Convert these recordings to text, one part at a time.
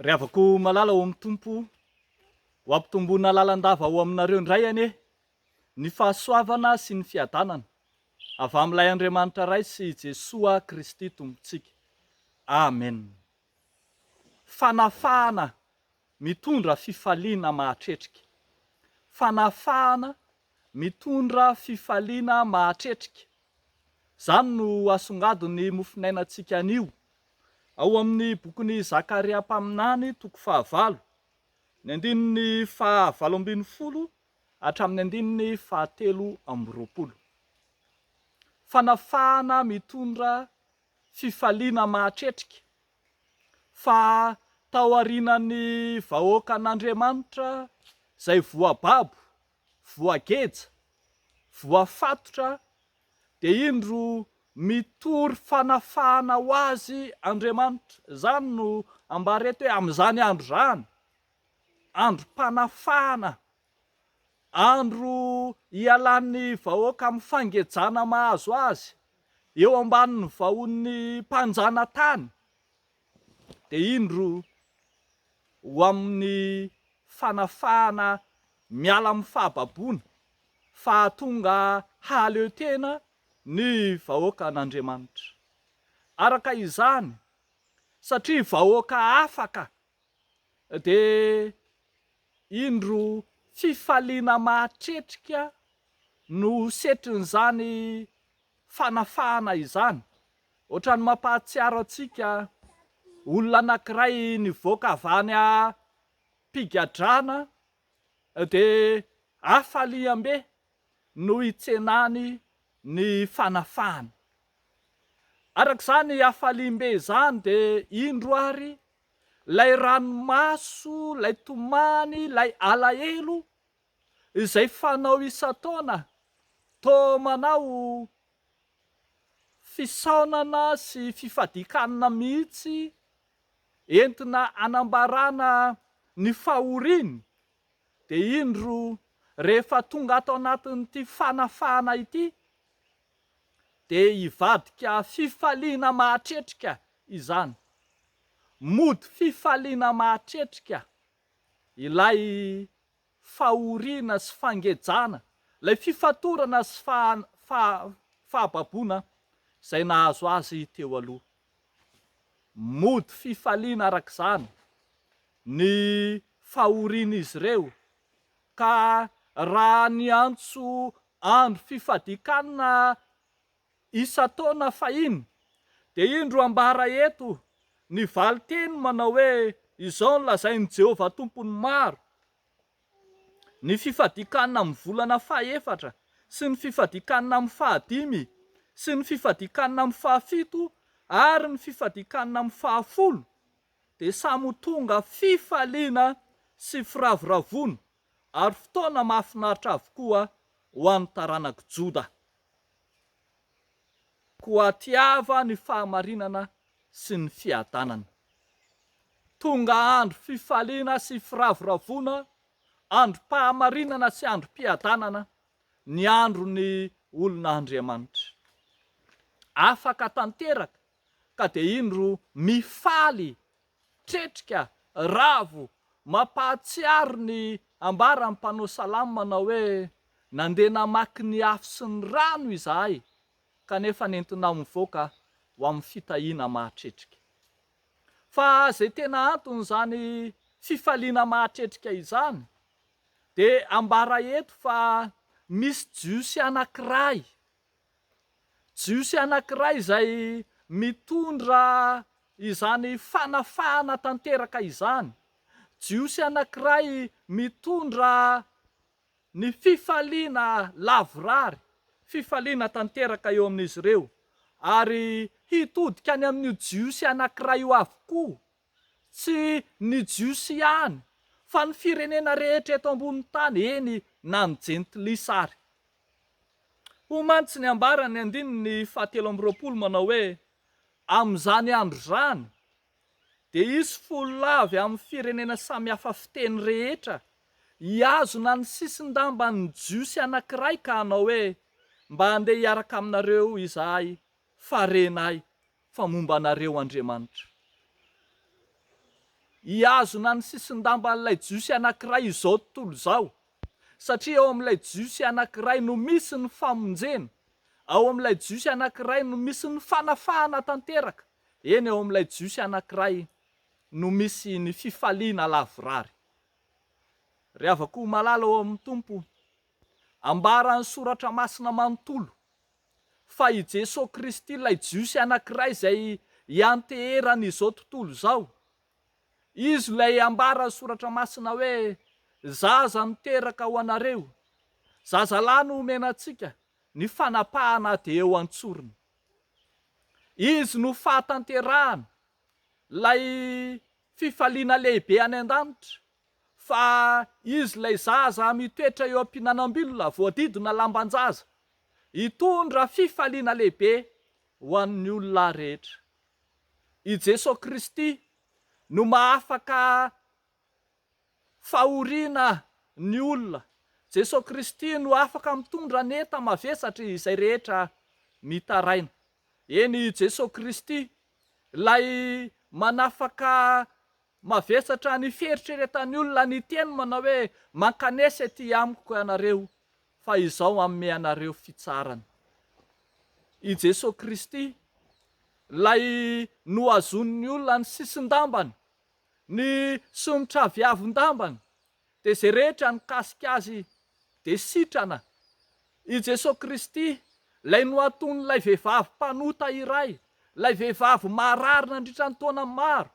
Riavako malala ao amin'ny tompo ho ampitomboana lalandava ao aminareo indray anie ny fahasoavana sy ny fiadanana avy amin'ilay Andriamanitra ray sy Jesoa Kristy tompontsika. Amen. Fanafahana mitondra fifaliana mahatretrika. Fanafahana mitondra fifaliana mahatretrika. Zany no asongadiny mofinainantsika anio ao amin'ny bokin'ny Zakaria mpaminany toko 9 ny andininy 7 hatramin'ny andininy 8. Fanafahana mitondra fifaliana mahatretrika. Fa tao aorianan'ny vahoakan'Andriamanitra izay voababo, voageja, voafatotra, dia indro mitory fanafahana ho azy Andriamanitra. Zany no ambara eto hoe amin'izany andro zany, androm-panafahana, andro hialan'ny vahoaka amin'ny fangejana mahazo azy eo ambanin'ny vahon'ny mpanjana tany, dia indro ho amin'ny fanafahana miala amin'ny fahababoana fa tonga haleo tena ny vahoaka an'Andriamanitra. Araka izany, satria vahoaka afaka, dia indro fifaliana mahatretrika no setrin'izany fanafahana izany. Ohatrany mampahatsiaro antsika olona anankiray nivoaka avy any am-pigadrana, dia hafaliam-be no hitsenany ny fanafahana. Arak'izany hafaliam-be izany dia indro ary lay ranomaso, lay tomany, lay alahelo izay fanao isan-taona, toa manao fisaonana sy fifadikanana mihitsy entina anambarana ny fahoriany, dia indro rehefa tonga ato anatin'ity fanafahana ity dia hivadika fifaliana mahatretrika izany. Mody fifaliana mahatretrika ilay fahoriana sy fangejana, ilay fifatorana sy fahababoana izay nahazo azy teo aloha. Mody fifaliana arak'izany ny fahorian'izy ireo, ka raha niantso andro fifadikanana isan-taona fahiny, dia indro ambara eto ny valiteny manao hoe izao no lazain'i Jehovah tompony maro, ny fifadikanana amin'ny volana 14 sy ny fifadikanana amin'ny 15 sy ny fifadikanana amin'ny 17 ary ny fifadikanana amin'ny 10, dia samy tonga fifaliana sy firavoravona ary fotoana mahafinaritra avokoa ho an'ny taranaka Joda. Koa tiava ny fahamarinana sy ny fiadanana. Tonga andro fifaliana sy firavoravona, androm-pahamarinana sy androm-piadanana, ny andron'ny olon'Andriamanitra. Afaka tanteraka, ka dia indro mifaly, tretrika, ravo, mampahatsiaro ny ambaran'ny mpanao salamo manao hoe nandeha namaky ny afo sy ny rano izahay, kanefa nentina mivoaka ho amin'ny fitahiana mahatretrika. Fa izay tena antony izany fifaliana mahatretrika izany dia ambara eto fa misy jiosy anankiray, jiosy anankiray izay mitondra izany fanafahana tanteraka izany, jiosy anankiray mitondra ny fifaliana lavorary, fifaliana tanteraka eo amin'izy ireo, ary hitodika any amin'io jiosy anankiray io avokoa, tsy ny jiosy ihany fa ny firenena rehetra eto ambonin'ny tany, eny na ny jentilisa ary. Homantsy ny ambara ny andininy 7 manao hoe amin'izany andro zany dia hisy folo avy amin'ny firenena samihafa fiteny rehetra hiazona ny sisin-damba ny jiosy anankiray ka hanao hoe mba handeha hiaraka aminareo izahay fa renay fa momba anareo Andriamanitra. hiazona ny sisin-damban'ilay jiosy anankiray izao tontolo izao, satria ao amin'ilay jiosy anankiray no misy ny famonjena, ao amin'ilay jiosy anankiray no misy ny fanafahana tanteraka, eny ao amin'ilay jiosy anankiray no misy ny fifaliana lavorary. Ry havako malala ao amin'ny Tompo, ambarany soratra masina manontolo fa i Jesosy Kristy ilay jiosy anankiray izay hianteherana izao tontolo izao. Izy ilay ambarany soratra masina hoe zaza miteraka ho anareo, zazalahy no omenantsika, ny fanapahana dia eo antsorony. Izy no fahatanterahana ilay fifaliana lehibe any an-danitra, fa izy ilay zaza mitoetra eo am-pihinanam-bilona voadidina lamban-jaza, hitondra fifaliana lehibe ho an'ny olona rehetra. I Jesosy Kristy no mahafaka fahoriana ny olona. Jesosy Kristy no afaka mitondra ny enta mavesatra izay rehetra mitaraina. Eny Jesosy Kristy ilay manafaka mavesatra ny fieritreretan'ny olona, ny teny manao hoe mankanesa ety amiko ianareo fa izao amme anareo fitsarana. I Jesosy Kristy ilay noazon'ny olona ny sisin-dambany, ny somotra viavin-dambany, dia izay rehetra nikasika azy dia sitrana. I Jesosy Kristy ilay noatony ilay vehivavy mpanota iray, ilay vehivavy marary nandritra ny taona maro,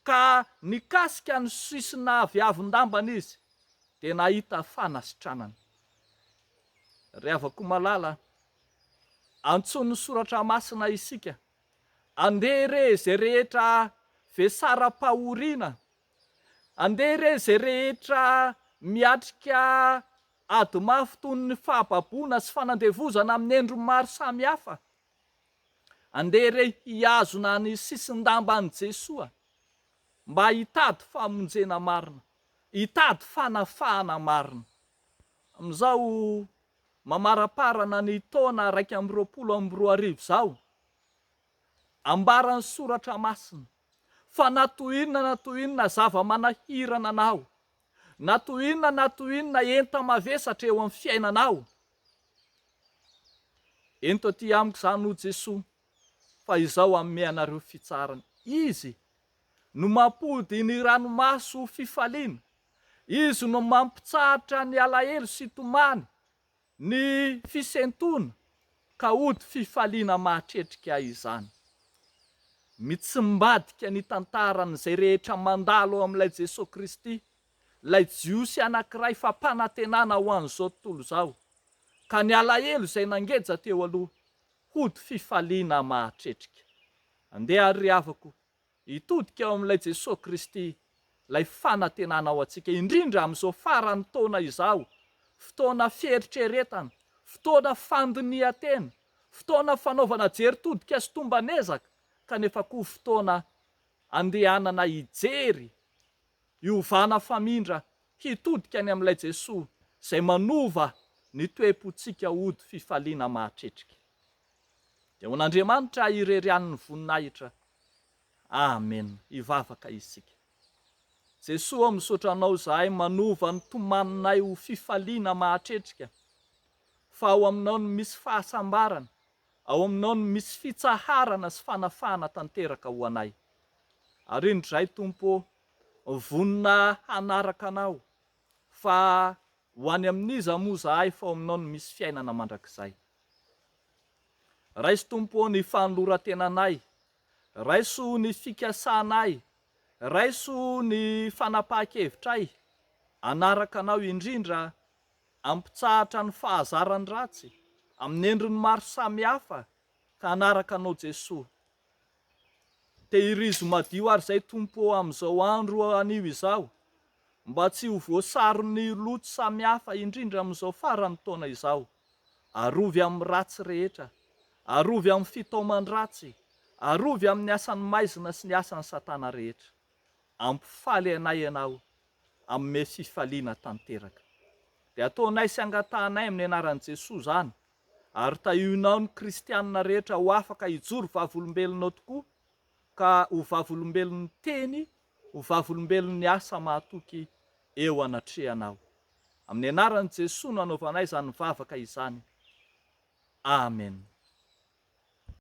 ka nikasika ny sisina viavin-dambany izy dia nahita fanasitranana. Ry havako malala, antson'ny soratra masina isika, andeha re izay rehetra vesara-pahoriana, andeha re izay rehetra miatrika ady mafy toy ny fahababoana sy fanandevozana amin'ny endriny maro samihafa, andeha re hiazona ny sisin-damban'i Jesosy mba hitady famonjena marina, hitady fanafahana marina. Amin'izao mamaraparana ny taona 2024 izao, ambarany soratra masina fa natoinona zava-manahirana anao, natoinona enta mavesatra eo amin'ny fiainanao. Ento aty amiko izany ho Jesosy fa izao amme anareo fitsarana. Izy no mampody ny ranomaso fifaliana, izy no mampitsahatra ny alahelo sy tomany, ny fisentona ka hody fifaliana mahatretrika izany. Mitsimbadika ny tantaran'izay rehetra mandalo ao amin'ilay Jesosy Kristy, ilay jiosy anankiray fampanantenana ho an'izao tontolo izao, ka ny alahelo izay nangeja teo aloha hody fifaliana mahatretrika. Andeha ary havako hitodika ao amin'ilay Jesosy Kristy ilay fanantenana ao antsika, indrindra amin'izao farany taona izao, fotoana fieritreretana, fotoana fandinihan-tena, fotoana fanaovana jery-todika sy tombanezaka, kanefa koa fotoana andehanana hijery, hiovana famindra, hitodika ny amin'ilay Jesosy izay manova ny toe-pontsika hody fifaliana mahatretrika. Dia ho an'Andriamanitra irerian'ny voninahitra. Amen. Hivavaka isika. Jesosy ao misaotra anao izahay manova ny tomaninay ho fifaliana mahatretrika, fa ao aminao no misy fahasambarana, ao aminao no misy fitsaharana sy fanafahana tanteraka ho anay. Ary indray Tompo, vonina hanaraka anao, fa ho any amin'iza moa izahay fa ao aminao no misy fiainana mandrakizay. Raiso Tompo ny fanoloran-tenanay, raiso ny fikasanay, raiso ny fanapahan-kevitray, anaraka anao indrindra ampitsahatra ny fahazarany ratsy amin'ny endriny maro samihafa, ka anaraka anao Jesosy. Tehirizo madio ary izay Tompo amin'izao andro anio izao, mba tsy ho voasarony loto samihafa indrindra amin'izao farany taona izao. Arovy amin'ny ratsy rehetra, arovy amin'ny fitaomany ratsy, arovy amin'ny asan'ny maizina sy ny asan'ny Satana rehetra. Ampifaly anay ianao amin'ny fifaliana tanteraka. Dia ataonay sy angatanay amin'ny anaran'i Jesosy izany, ary tahinao ny kristianina rehetra ho afaka hijoro vavolombelonao tokoa, ka ho vavolombelon'ny teny ho vavolombelon'ny asa mahatoky eo anatrehanao. Amin'ny anaran'i Jesosy no anaovanay izany mivavaka izany. Amen.